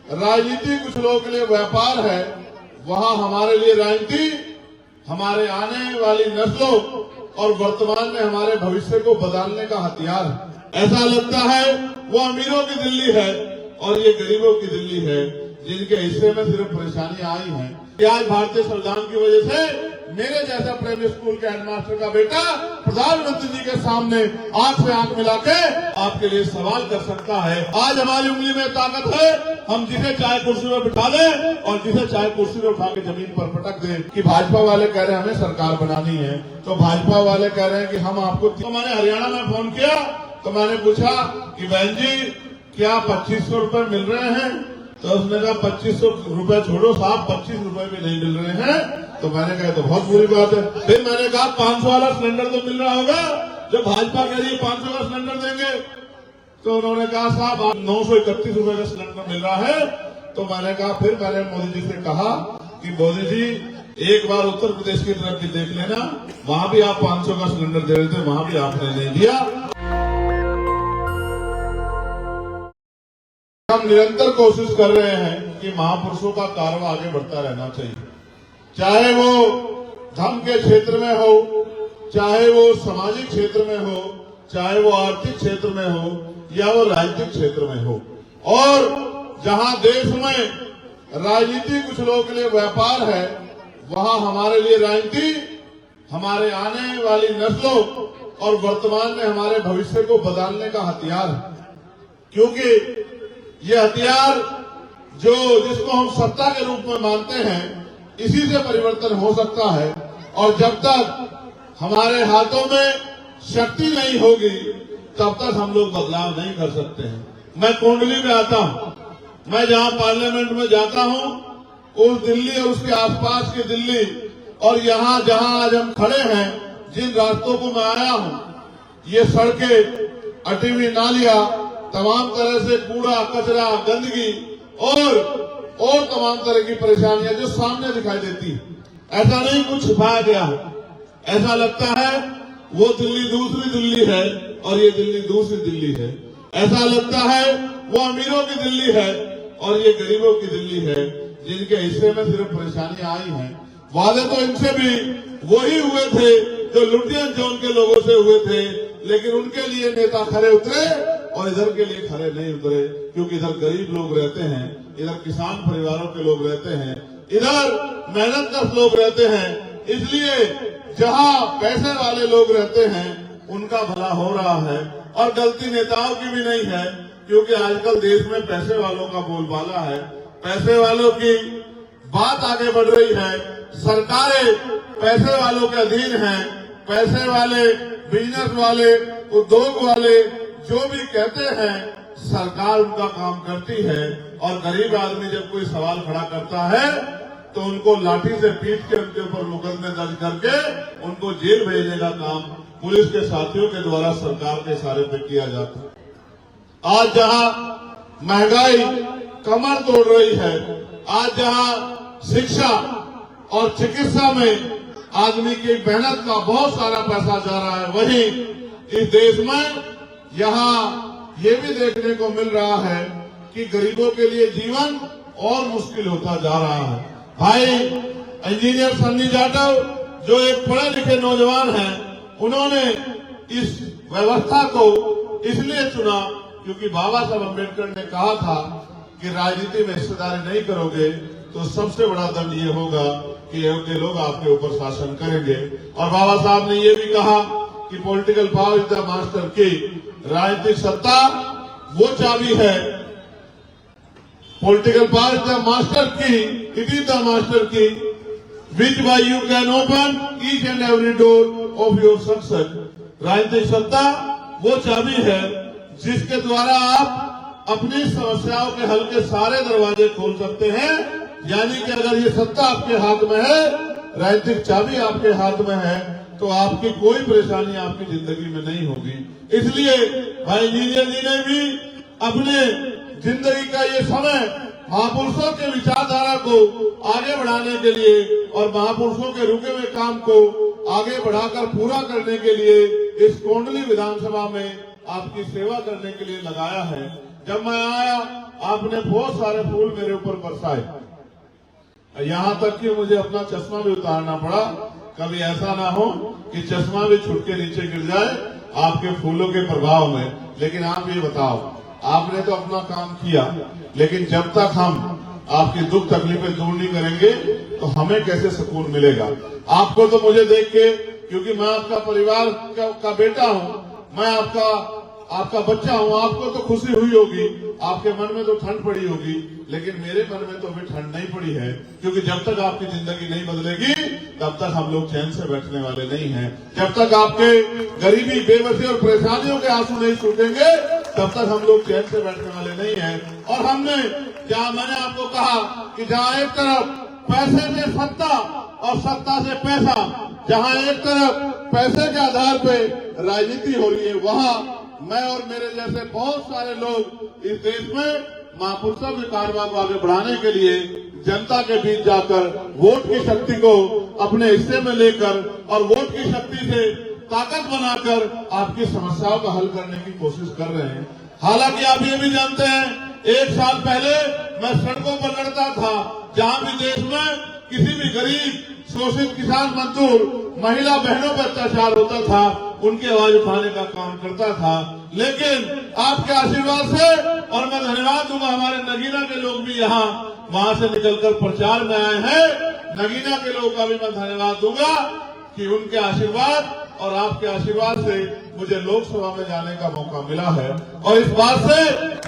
राजनीति कुछ लोगों के लिए व्यापार है, वहां हमारे लिए राजनीति हमारे आने वाली नस्लों और वर्तमान में हमारे भविष्य को बदलने का हथियार है। ऐसा लगता है वो अमीरों की दिल्ली है और ये गरीबों की दिल्ली है, जिनके हिस्से में सिर्फ परेशानियां आई हैं। आज भारतीय संविधान की वजह से मेरे जैसा प्राइमरी स्कूल के हेडमास्टर का बेटा प्रधानमंत्री जी के सामने आंख से आंख मिला के आपके लिए सवाल कर सकता है। आज हमारी उंगली में ताकत है, हम जिसे चाहे कुर्सी में बिठा दें और जिसे चाहे कुर्सी में उठा के जमीन पर पटक दें। कि भाजपा वाले कह रहे हैं हमें सरकार बनानी है, तो भाजपा वाले कह रहे हैं कि हम आपको। तो मैंने हरियाणा में फोन किया तो मैंने पूछा कि बहन जी क्या 2500 रुपए मिल रहे हैं? तो उसने कहा 2500 रुपए छोड़ो साहब, 25 रुपए भी नहीं मिल रहे हैं। तो मैंने कहा तो बहुत बुरी बात है। फिर मैंने कहा 500 वाला सिलेंडर तो मिल रहा होगा, जो भाजपा कह रही है 500 का सिलेंडर देंगे। तो उन्होंने कहा साहब आप 931 रुपए का सिलेंडर मिल रहा है। तो मैंने कहा, फिर मैंने मोदी जी से कहा कि मोदी जी एक बार उत्तर प्रदेश की तरफ भी देख लेना, वहां भी आप 500 का सिलेंडर दे रहे थे, वहां भी आपने नहीं दिया। हम निरंतर कोशिश कर रहे हैं कि महापुरुषों का कारवा आगे बढ़ता रहना चाहिए, चाहे वो धर्म के क्षेत्र में हो, चाहे वो सामाजिक क्षेत्र में हो, चाहे वो आर्थिक क्षेत्र में हो या वो राजनीतिक क्षेत्र में हो। और जहां देश में राजनीति कुछ लोगों के लिए व्यापार है, वहां हमारे लिए राजनीति हमारे आने वाली नस्लों और वर्तमान में हमारे भविष्य को बदलने का हथियार है। क्योंकि ये हथियार जिसको हम सत्ता के रूप में मानते हैं, इसी से परिवर्तन हो सकता है। और जब तक हमारे हाथों में शक्ति नहीं होगी तब तक हम लोग बदलाव नहीं कर सकते हैं। मैं कुंडली में आता हूं, मैं जहां पार्लियामेंट में जाता हूं, उस दिल्ली और उसके आसपास की दिल्ली और यहां जहां आज हम खड़े हैं, जिन रास्तों को मैं आया हूं, ये सड़कें, अटी हुई नालियां, तमाम तरह से कूड़ा कचरा गंदगी और तमाम तरह की परेशानियां जो सामने दिखाई देती है। ऐसा नहीं कुछ छिपाया गया है, ऐसा लगता है वो दिल्ली दूसरी दिल्ली है और ये दिल्ली दूसरी दिल्ली है। ऐसा लगता है वो अमीरों की दिल्ली है और ये गरीबों की दिल्ली है, जिनके हिस्से में सिर्फ परेशानियां आई हैं। वादे तो इनसे भी वही हुए थे जो लुटियन जोन के लोगों से हुए थे, लेकिन उनके लिए नेता खरे उतरे और इधर के लिए खरे नहीं उतरे। क्योंकि इधर गरीब लोग रहते हैं, इधर किसान परिवारों के लोग रहते हैं, इधर मेहनतकश लोग रहते हैं। इसलिए जहां पैसे वाले लोग रहते हैं उनका भला हो रहा है और गलती नेताओं की भी नहीं है। क्योंकि आजकल देश में पैसे वालों का बोलबाला है, पैसे वालों की बात आगे बढ़ रही है, सरकारें पैसे वालों के अधीन हैं। पैसे वाले, बिजनेस वाले, उद्योग वाले जो भी कहते हैं सरकार उनका काम करती है। और गरीब आदमी जब कोई सवाल खड़ा करता है तो उनको लाठी से पीट के उनके ऊपर मुकदमे दर्ज करके उनको जेल भेजने का काम पुलिस के साथियों के द्वारा सरकार के इशारे पे किया जाता है। आज जहां महंगाई कमर तोड़ रही है, आज जहां शिक्षा और चिकित्सा में आदमी की मेहनत का बहुत सारा पैसा जा रहा है, वहीं इस देश में यहाँ ये भी देखने को मिल रहा है कि गरीबों के लिए जीवन और मुश्किल होता जा रहा है। भाई इंजीनियर सन्नी जाटव जो एक पढ़े लिखे नौजवान हैं, उन्होंने इस व्यवस्था को इसलिए चुना क्योंकि बाबा साहब अम्बेडकर ने कहा था कि राजनीति में हिस्सेदारी नहीं करोगे तो सबसे बड़ा दंड ये होगा कि योग्य लोग आपके ऊपर शासन करेंगे। और बाबा साहब ने ये भी कहा कि political power is the master की, राजनीतिक सत्ता वो चाबी है, political power is the master की, इट इज द मास्टर की विच bye you can open each and every door of your success. राजनीतिक सत्ता वो चाबी है जिसके द्वारा आप अपनी समस्याओं के हल के सारे दरवाजे खोल सकते हैं। यानी कि अगर ये सत्ता आपके हाथ में है, राजनीतिक चाबी आपके हाथ में है, तो आपकी कोई परेशानी आपकी जिंदगी में नहीं होगी। इसलिए भाई इंजीनियर जी ने भी अपने जिंदगी का ये समय महापुरुषों के विचारधारा को आगे बढ़ाने के लिए और महापुरुषों के रुके हुए काम को आगे बढ़ाकर पूरा करने के लिए इस कोंडली विधानसभा में आपकी सेवा करने के लिए लगाया है। जब मैं आया आपने बहुत सारे फूल मेरे ऊपर बरसाए, यहाँ तक कि मुझे अपना चश्मा भी उतारना पड़ा। कभी ऐसा ना हो कि चश्मा भी छूट के नीचे गिर जाए आपके फूलों के प्रभाव में। लेकिन आप ये बताओ, आपने तो अपना काम किया, लेकिन जब तक हम आपकी दुख तकलीफें दूर नहीं करेंगे तो हमें कैसे सुकून मिलेगा। आपको तो मुझे देख के, क्योंकि मैं आपका परिवार का बेटा हूँ, मैं आपका बच्चा हूँ, आपको तो खुशी हुई होगी, आपके मन में तो ठंड पड़ी होगी, लेकिन मेरे मन में तो अभी ठंड नहीं पड़ी है। क्योंकि जब तक आपकी जिंदगी नहीं बदलेगी तब तक हम लोग चैन से बैठने वाले नहीं हैं। जब तक आपके गरीबी, बेबसी और परेशानियों के आंसू नहीं सूखेंगे तब तक हम लोग चैन से बैठने वाले नहीं हैं। और मैंने आपको कहा कि जहाँ एक तरफ पैसे से सत्ता और सत्ता से पैसा, जहाँ एक तरफ पैसे के आधार पे राजनीति हो रही है, वहाँ मैं और मेरे जैसे बहुत सारे लोग इस देश में महापुरुषों के कारवां को आगे बढ़ाने के लिए जनता के बीच जाकर वोट की शक्ति को अपने हिस्से में लेकर और वोट की शक्ति से ताकत बनाकर आपकी समस्याओं का हल करने की कोशिश कर रहे हैं। हालांकि आप ये भी जानते हैं, 1 साल पहले मैं सड़कों पर लड़ता था, जहां भी देश में किसी भी गरीब, शोषित किसान, मजदूर, महिला बहनों पर अत्याचार होता था, उनकी आवाज उठाने का काम करता था। लेकिन आपके आशीर्वाद से, और मैं धन्यवाद दूंगा, हमारे नगीना के लोग भी यहाँ वहां से निकलकर प्रचार में आए हैं। नगीना के लोगों का भी मैं धन्यवाद दूंगा कि उनके आशीर्वाद और आपके आशीर्वाद से मुझे लोकसभा में जाने का मौका मिला है। और इस बात से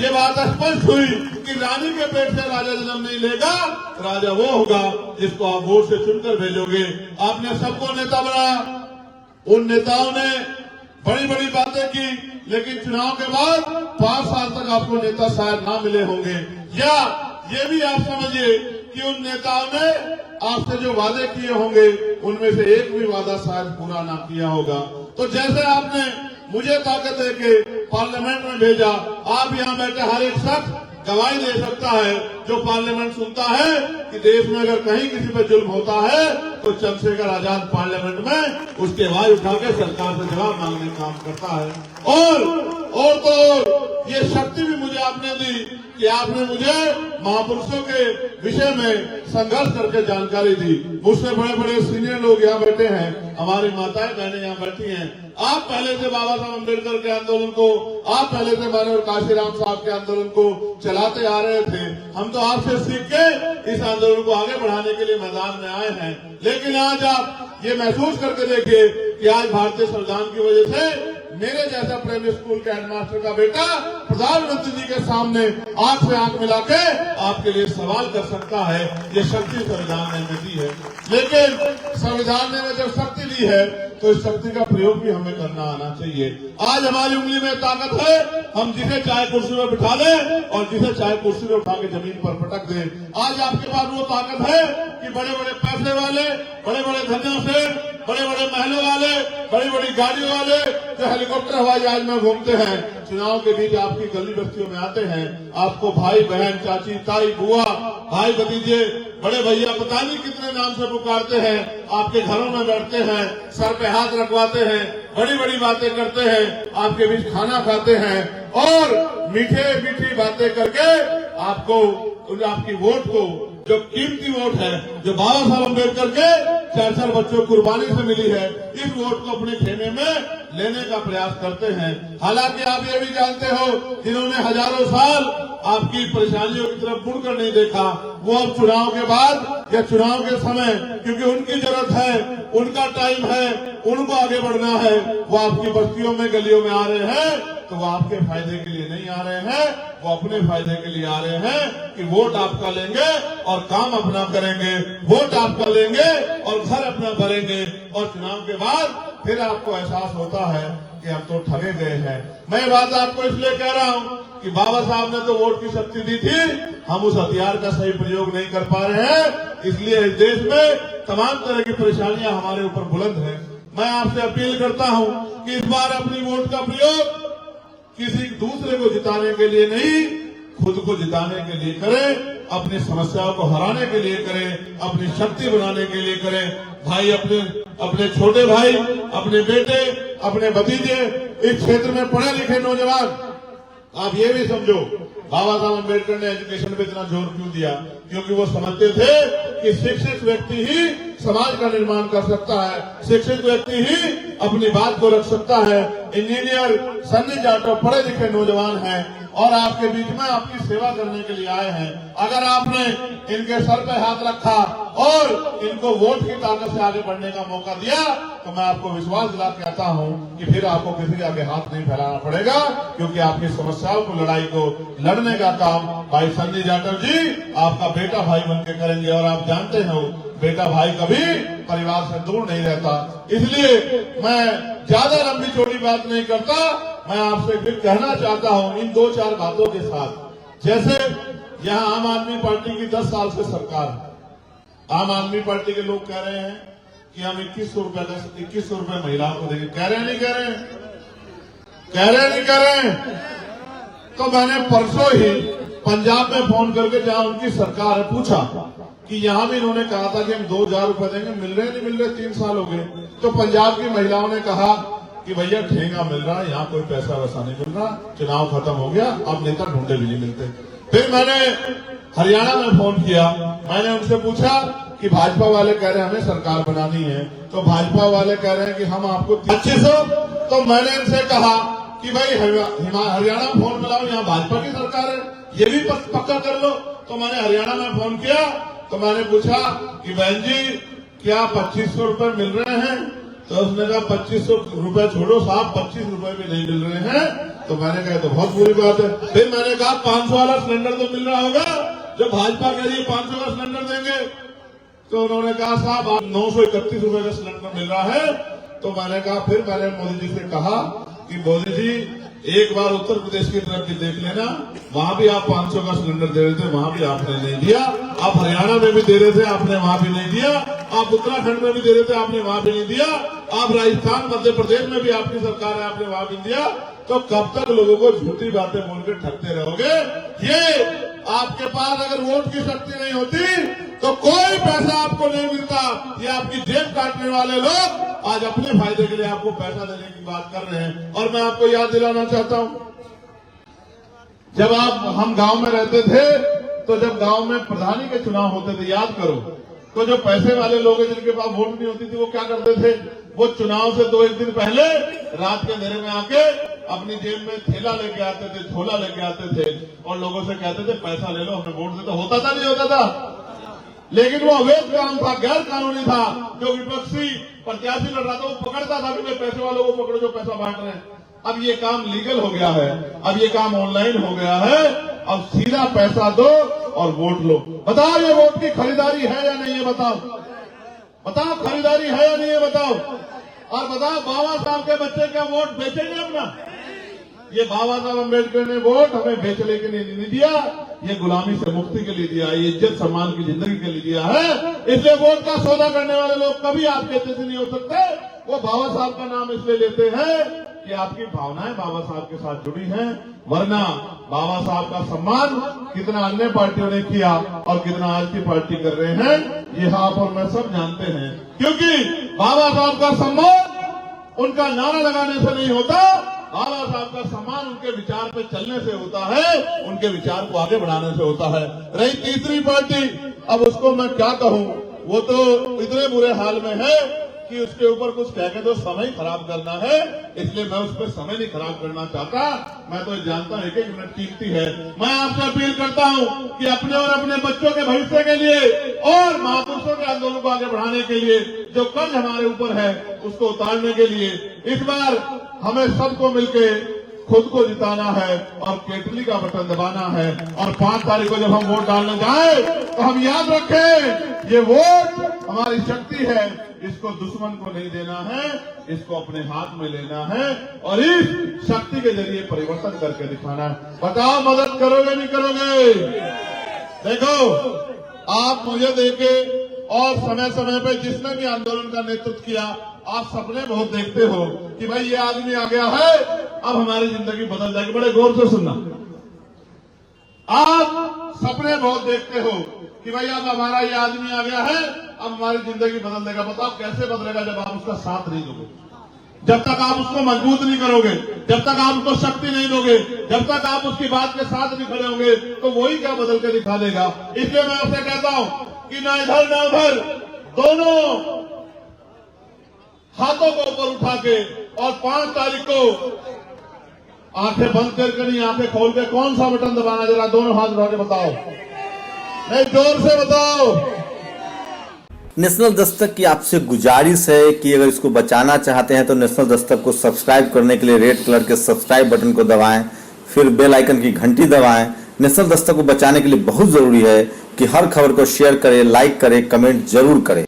ये बात स्पष्ट हुई कि रानी के पेट से राजा जन्म नहीं लेगा, राजा वो होगा जिसको आप वोट से चुनकर भेजोगे। आपने सबको नेता बनाया, उन नेताओं ने बड़ी बड़ी बातें की, लेकिन चुनाव के बाद 5 साल तक आपको नेता शायद ना मिले होंगे। या ये भी आप समझिए कि उन नेताओं ने आपसे जो वादे किए होंगे उनमें से एक भी वादा शायद पूरा ना किया होगा। तो जैसे आपने मुझे ताकत देके पार्लियामेंट में भेजा, आप यहाँ बैठे हर एक शख्स गवाही दे सकता है जो पार्लियामेंट सुनता है कि देश में अगर कहीं किसी पर जुल्म होता है तो चंद्रशेखर आजाद पार्लियामेंट में उसकी आवाज उठा के सरकार से जवाब मांगने का काम करता है। और तो ये शक्ति भी मुझे आपने दी कि आपने मुझे महापुरुषों के विषय में संघर्ष करके जानकारी दी। मुझसे बड़े बड़े सीनियर लोग यहाँ बैठे हैं, हमारी माताएं बहनें यहाँ बैठी हैं। आप पहले से बाबा साहब अम्बेडकर के आंदोलन को, आप पहले से माननीय काशीराम साहब के आंदोलन को चलाते आ रहे थे। हम तो आपसे सीख के इस आंदोलन को आगे बढ़ाने के लिए मैदान में आए हैं। लेकिन आज आप ये महसूस करके देखिए कि आज भारतीय संविधान की वजह से मेरे जैसा प्राइमरी स्कूल के हेडमास्टर का बेटा प्रधानमंत्री जी के सामने आंख से आंख मिला के आपके लिए सवाल कर सकता है। ये शक्ति संविधान ने दी है। लेकिन संविधान ने जब शक्ति दी है तो इस शक्ति का प्रयोग भी हमें करना आना चाहिए। आज हमारी उंगली में ताकत है, हम जिसे चाहे कुर्सी में बिठा दें और जिसे चाहे कुर्सी में उठा के जमीन पर पटक दें। आज आपके पास वो ताकत है कि बड़े बड़े पैसे वाले, बड़े बड़े धनियों से, बड़े बड़े महलों वाले, बड़ी बड़ी गाड़ियों वाले जो हेलीकॉप्टर हवाई जहाज में घूमते हैं, चुनाव के बीच आपकी गली बस्तियों में आते हैं, आपको भाई बहन, चाची, ताई, बुआ, भाई भतीजे, बड़े भैया, पता नहीं कितने नाम से पुकारते हैं, आपके घरों में बैठते हैं, सर पे हाथ रखवाते हैं, बड़ी बड़ी बातें करते हैं, आपके बीच खाना खाते हैं और मीठे मीठी बातें करके आपको, आपकी वोट को, जो कीमती वोट है, जो बाबा साहब अम्बेडकर के 4 बच्चों कुर्बानी से मिली है, इस वोट को अपने खेमे में लेने का प्रयास करते हैं। हालांकि आप ये भी जानते हो, जिन्होंने हजारों साल आपकी परेशानियों की तरफ मुड़कर नहीं देखा, वो अब चुनाव के बाद या चुनाव के समय, क्योंकि उनकी जरूरत है, उनका टाइम है, उनको आगे बढ़ना है, वो आपकी बस्तियों में, गलियों में आ रहे हैं। तो वो आपके फायदे के लिए नहीं आ रहे हैं, वो अपने फायदे के लिए आ रहे हैं कि वोट आपका लेंगे और काम अपना करेंगे, वोट आपका लेंगे और घर अपना भरेंगे, और चुनाव के बाद फिर आपको एहसास होता है कि हम तो ठगे गए हैं। मैं बात आपको इसलिए कह रहा हूं कि बाबा साहब ने तो वोट की शक्ति दी थी, हम उस हथियार का सही प्रयोग नहीं कर पा रहे हैं, इसलिए इस देश में तमाम तरह की परेशानियां हमारे ऊपर बुलंद है। मैं आपसे अपील करता हूं कि इस बार अपनी वोट का प्रयोग किसी दूसरे को जिताने के लिए नहीं, खुद को जिताने के लिए करें, अपनी समस्याओं को हराने के लिए करें, अपनी शक्ति बनाने के लिए करें। भाई, अपने छोटे भाई, अपने बेटे, अपने भतीजे, इस क्षेत्र में पढ़े लिखे नौजवान, आप ये भी समझो बाबा साहब अम्बेडकर ने एजुकेशन पे इतना जोर क्यों दिया? क्योंकि वो समझते थे कि शिक्षित व्यक्ति ही समाज का निर्माण कर सकता है, शिक्षित व्यक्ति ही अपनी बात को रख सकता है। इंजीनियर सन्नी जाटव पढ़े लिखे नौजवान हैं और आपके बीच में आपकी सेवा करने के लिए आए हैं। अगर आपने इनके सर पे हाथ रखा और इनको वोट की ताकत से आगे बढ़ने का मौका दिया तो मैं आपको विश्वास दिला के कहता हूं कि फिर आपको किसी के आगे हाथ नहीं फैलाना पड़ेगा, क्योंकि आपकी समस्याओं को लड़ाई को लड़ने का काम भाई सन्नी जाटव जी आपका बेटा भाई बनकर करेंगे। और आप जानते हो बेटा भाई कभी परिवार से दूर नहीं रहता। इसलिए मैं ज्यादा लंबी चौड़ी बात नहीं करता, मैं आपसे फिर कहना चाहता हूं इन 2-4 बातों के साथ। जैसे यहां आम आदमी पार्टी की 10 साल से सरकार है। आम आदमी पार्टी के लोग कह रहे हैं कि हम 2100 रुपए महिलाओं को देंगे। कह रहे हैं नहीं कह रहे हैं? कह रहे नहीं कह रहे हैं? तो मैंने परसों ही पंजाब में फोन करके जहां उनकी सरकार है पूछा कि यहां भी इन्होंने कहा था कि हम 2000 रुपए देंगे, मिल रहे नहीं मिल रहे, 3 साल हो गए। तो पंजाब की महिलाओं ने कहा कि भैया ठेंगा मिल रहा है, यहाँ कोई पैसा वैसा नहीं मिल रहा, चुनाव खत्म हो गया, अब नेता ढूंढे भी नहीं मिलते। फिर मैंने हरियाणा में फोन किया, मैंने उनसे पूछा कि भाजपा वाले कह रहे हैं हमें सरकार बनानी है, तो भाजपा वाले कह रहे हैं कि हम आपको 2500। तो मैंने इनसे कहा कि भाई हरियाणा में फोन मिलाओ, यहाँ भाजपा की सरकार है, ये भी पक्का कर लो। तो मैंने हरियाणा में फोन किया तो मैंने पूछा कि बहन जी क्या 2500 रुपए मिल रहे हैं? तो उसने कहा 2500 रुपए छोड़ो साहब, 25 रुपए भी नहीं मिल रहे हैं। तो मैंने कहा तो बहुत बुरी बात है। फिर मैंने कहा 500 वाला सिलेंडर तो मिल रहा होगा, जो भाजपा के लिए 500 का सिलेंडर देंगे। तो उन्होंने कहा साहब आप 931 रुपए का सिलेंडर मिल रहा है। तो मैंने कहा, फिर मैंने मोदी जी से कहा कि मोदी जी एक बार उत्तर प्रदेश की तरफ भी देख लेना, वहां भी आप 500 का सिलेंडर दे रहे थे, वहां भी आपने नहीं दिया। आप हरियाणा में भी दे रहे थे, आपने वहां भी नहीं दिया। आप उत्तराखंड में भी दे रहे थे, आपने वहां भी नहीं दिया। आप राजस्थान मध्य प्रदेश में भी आपकी सरकार है, आपने वहां भी दिया। तो कब तक लोगों को झूठी बातें बोलकर ठगते रहोगे? ये आपके पास अगर वोट की शक्ति नहीं होती तो कोई पैसा आपको नहीं मिलता। ये आपकी जेब काटने वाले लोग आज अपने फायदे के लिए आपको पैसा देने की बात कर रहे हैं। और मैं आपको याद दिलाना चाहता हूं, जब हम गांव में रहते थे तो जब गांव में प्रधानी के चुनाव होते थे, याद करो, तो जो पैसे वाले लोग हैं जिनके पास वोट नहीं होती थी, वो क्या करते थे? वो चुनाव से 2-1 दिन पहले रात के अंधेरे में आके अपनी जेब में थैला लेके आते थे, झोला लेके आते थे और लोगों से कहते थे पैसा ले लो, हमें वोट दे दो। होता था नहीं होता था? लेकिन वो अवैध काम था, गैर कानूनी था। जो विपक्षी प्रत्याशी लड़ रहा था वो पकड़ता था कि वे पैसे वालों को पकड़ो जो पैसा बांट रहे हैं। अब ये काम लीगल हो गया है, अब ये काम ऑनलाइन हो गया है। अब सीधा पैसा दो और वोट लो। बताओ ये वोट की खरीदारी है या नहीं है? बताओ बताओ, खरीदारी है या नहीं है? बताओ। और बताओ बाबा साहब के बच्चे क्या वोट बेचेंगे अपना? ये बाबा साहब अम्बेडकर ने वोट हमें बेचने के लिए नहीं दिया, ये गुलामी से मुक्ति के लिए दिया, ये इज्जत सम्मान की जिंदगी के लिए दिया है। इसलिए वोट का सौदा करने वाले लोग कभी आपके जैसे नहीं हो सकते। वो बाबा साहब का नाम इसलिए लेते हैं कि आपकी भावनाएं बाबा साहब के साथ जुड़ी हैं, वरना बाबा साहब का सम्मान कितना अन्य पार्टियों ने किया और कितना आज की पार्टी कर रहे हैं, ये आप और मैं सब जानते हैं। क्योंकि बाबा साहब का सम्मान उनका नारा लगाने से नहीं होता, बाबा साहब का सम्मान उनके विचार पे चलने से होता है, उनके विचार को आगे बढ़ाने से होता है। रही तीसरी पार्टी, अब उसको मैं क्या कहूं, वो तो इतने बुरे हाल में है कि उसके ऊपर कुछ कह के तो समय खराब करना है, इसलिए मैं उस पर समय नहीं खराब करना चाहता। मैं तो जानता हूं 1-1 मिनट कीमती है। मैं आपसे अपील करता हूं कि अपने और अपने बच्चों के भविष्य के लिए और महापुरुषों के आंदोलन को आगे बढ़ाने के लिए जो कर्ज हमारे ऊपर है उसको उतारने के लिए इस बार हमें सबको मिलके खुद को जिताना है और केतली का बटन दबाना है। और 5 तारीख को जब हम वोट डालने जाए तो हम याद रखें, ये वोट हमारी शक्ति है, इसको दुश्मन को नहीं देना है, इसको अपने हाथ में लेना है और इस शक्ति के जरिए परिवर्तन करके दिखाना है। बताओ मदद करोगे नहीं करोगे? देखो, आप मुझे देके और समय समय पे जिसने भी आंदोलन का नेतृत्व किया, आप सपने बहुत देखते हो कि भाई ये आदमी आ गया है, अब हमारी जिंदगी बदल जाएगी। बड़े गौर से सुनना, आप सपने बहुत देखते हो कि भाई अब हमारा ये आदमी आ गया है, अब हमारी जिंदगी बदल देगा। बताओ कैसे बदलेगा जब आप उसका साथ नहीं दोगे? जब तक आप उसको मजबूत नहीं करोगे, जब तक आप उसको शक्ति नहीं दोगे, जब तक आप उसकी बात के साथ नहीं खड़े होंगे, तो वही क्या बदल के दिखा देगा। इसलिए मैं आपसे कहता हूं कि ना इधर ना उधर, दोनों हाथों को ऊपर उठा के और 5 तारीख को आंखें बंद करके नहीं, आंखें खोल के कौन सा बटन दबाना, जरा दोनों हाथ उठा के बताओ, नहीं जोर से बताओ। नेशनल दस्तक की आपसे गुजारिश है कि अगर इसको बचाना चाहते हैं तो नेशनल दस्तक को सब्सक्राइब करने के लिए रेड कलर के सब्सक्राइब बटन को दबाएं, फिर बेल आइकन की घंटी दबाएं। नेशनल दस्तक को बचाने के लिए बहुत जरूरी है कि हर खबर को शेयर करें, लाइक करें, कमेंट जरूर करें।